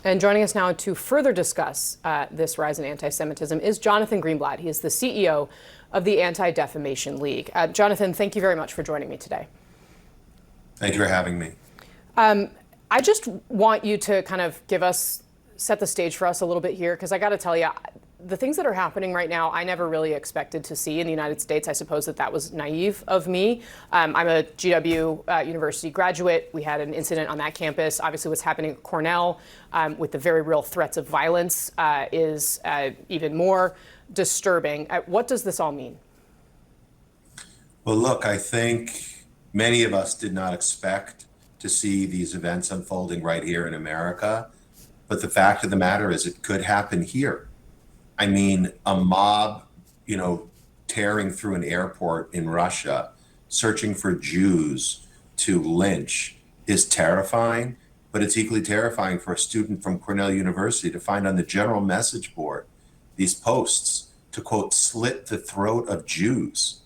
And joining us now to further discuss this rise in anti-Semitism is Jonathan Greenblatt. He is the CEO of the Anti-Defamation League. Jonathan, thank you very much for joining me today. Thank you for having me. I just want you to kind of set the stage for us a little bit here, because I got to tell you, the things that are happening right now, I never really expected to see in the United States. I suppose that was naive of me. I'm a GW University graduate. We had an incident on that campus. Obviously, what's happening at Cornell with the very real threats of violence is even more disturbing. What does this all mean? Well, look, I think many of us did not expect to see these events unfolding right here in America. But the fact of the matter is it could happen here. I mean, a mob, tearing through an airport in Russia, searching for Jews to lynch is terrifying, but it's equally terrifying for a student from Cornell University to find on the general message board these posts to, quote, slit the throat of Jews.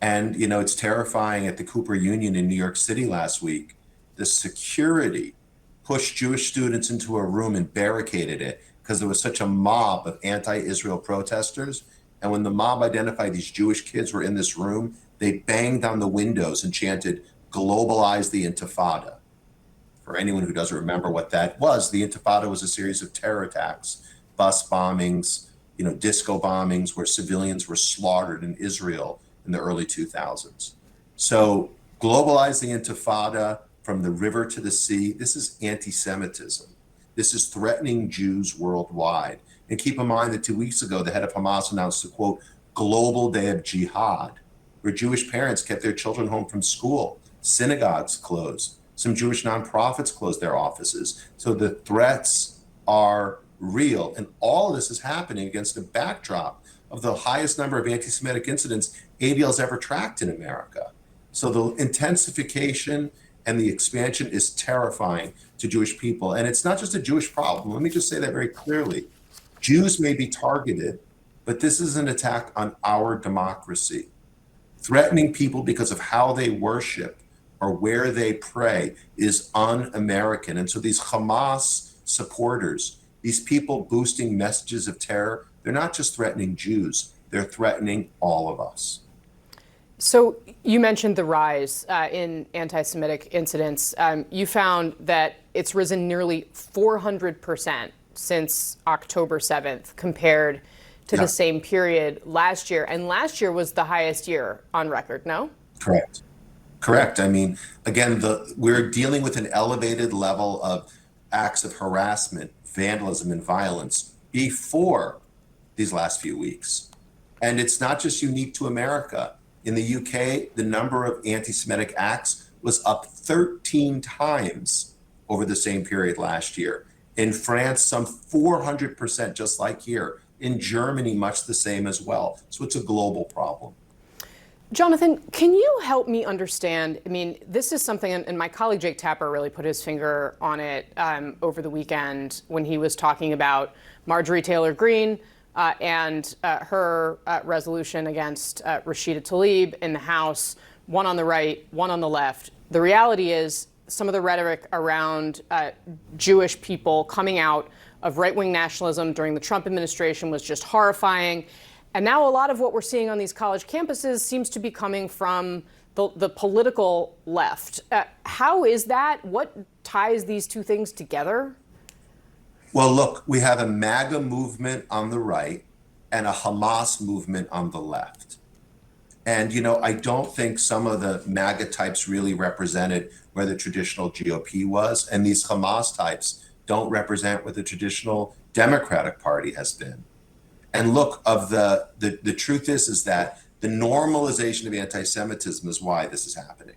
And, it's terrifying at the Cooper Union in New York City last week. The security pushed Jewish students into a room and barricaded it because there was such a mob of anti-Israel protesters. And when the mob identified these Jewish kids were in this room, they banged on the windows and chanted, "Globalize the Intifada." For anyone who doesn't remember what that was, the Intifada was a series of terror attacks, bus bombings, disco bombings, where civilians were slaughtered in Israel in the early 2000s. So globalize the Intifada from the river to the sea. This is anti-Semitism. This is threatening Jews worldwide. And keep in mind that 2 weeks ago, the head of Hamas announced a, quote, global day of jihad, where Jewish parents kept their children home from school. Synagogues closed. Some Jewish nonprofits closed their offices. So the threats are real. And all of this is happening against a backdrop of the highest number of anti-Semitic incidents ADL's ever tracked in America. So the intensification and the expansion is terrifying to Jewish people. And it's not just a Jewish problem. Let me just say that very clearly. Jews may be targeted, but this is an attack on our democracy. Threatening people because of how they worship or where they pray is un-American. And so these Hamas supporters, these people boosting messages of terror, they're not just threatening Jews, they're threatening all of us. So you mentioned the rise in anti-Semitic incidents. You found that it's risen nearly 400% since October 7th compared to the same period last year. And last year was the highest year on record, no? Correct. I mean, again, we're dealing with an elevated level of acts of harassment, vandalism, and violence before these last few weeks. And it's not just unique to America. In the UK, the number of anti-Semitic acts was up 13 times over the same period last year. In France, some 400%, just like here. In Germany, much the same as well. So it's a global problem. Jonathan, can you help me understand? I mean, this is something, and my colleague Jake Tapper really put his finger on it over the weekend when he was talking about Marjorie Taylor Greene and her resolution against Rashida Tlaib in the House, one on the right, one on the left. The reality is some of the rhetoric around Jewish people coming out of right-wing nationalism during the Trump administration was just horrifying. And now a lot of what we're seeing on these college campuses seems to be coming from the political left. How is that? What ties these two things together? Well, look, we have a MAGA movement on the right and a Hamas movement on the left. And, I don't think some of the MAGA types really represented where the traditional GOP was. And these Hamas types don't represent what the traditional Democratic Party has been. And look, the truth is that the normalization of anti-Semitism is why this is happening.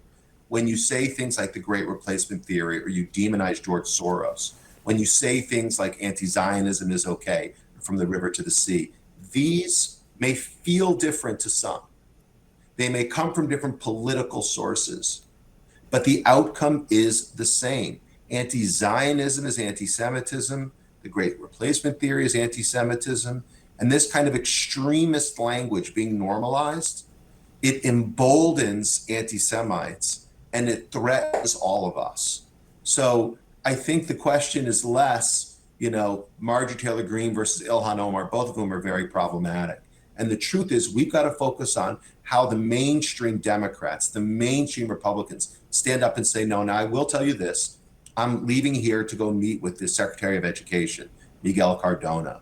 When you say things like the Great Replacement Theory or you demonize George Soros, when you say things like anti-Zionism is okay, from the river to the sea, these may feel different to some. They may come from different political sources, but the outcome is the same. Anti-Zionism is anti-Semitism. The Great Replacement Theory is anti-Semitism. And this kind of extremist language being normalized, it emboldens anti-Semites and it threatens all of us. So I think the question is less, Marjorie Taylor Greene versus Ilhan Omar, both of whom are very problematic. And the truth is, we've got to focus on how the mainstream Democrats, the mainstream Republicans stand up and say no. Now, I will tell you this. I'm leaving here to go meet with the Secretary of Education, Miguel Cardona,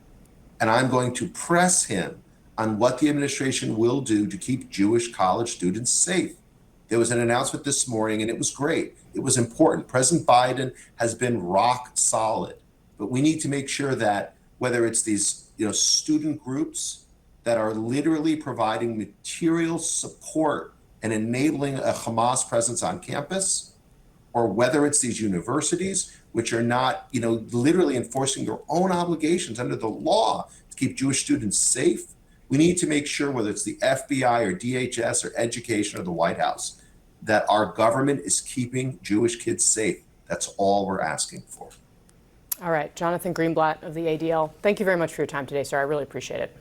and I'm going to press him on what the administration will do to keep Jewish college students safe. There was an announcement this morning, and it was great. It was important. President Biden has been rock solid, but we need to make sure that whether it's these student groups that are literally providing material support and enabling a Hamas presence on campus, or whether it's these universities which are not, literally enforcing their own obligations under the law to keep Jewish students safe. We need to make sure, whether it's the FBI or DHS or education or the White House, that our government is keeping Jewish kids safe. That's all we're asking for. All right, Jonathan Greenblatt of the ADL, thank you very much for your time today, sir. I really appreciate it.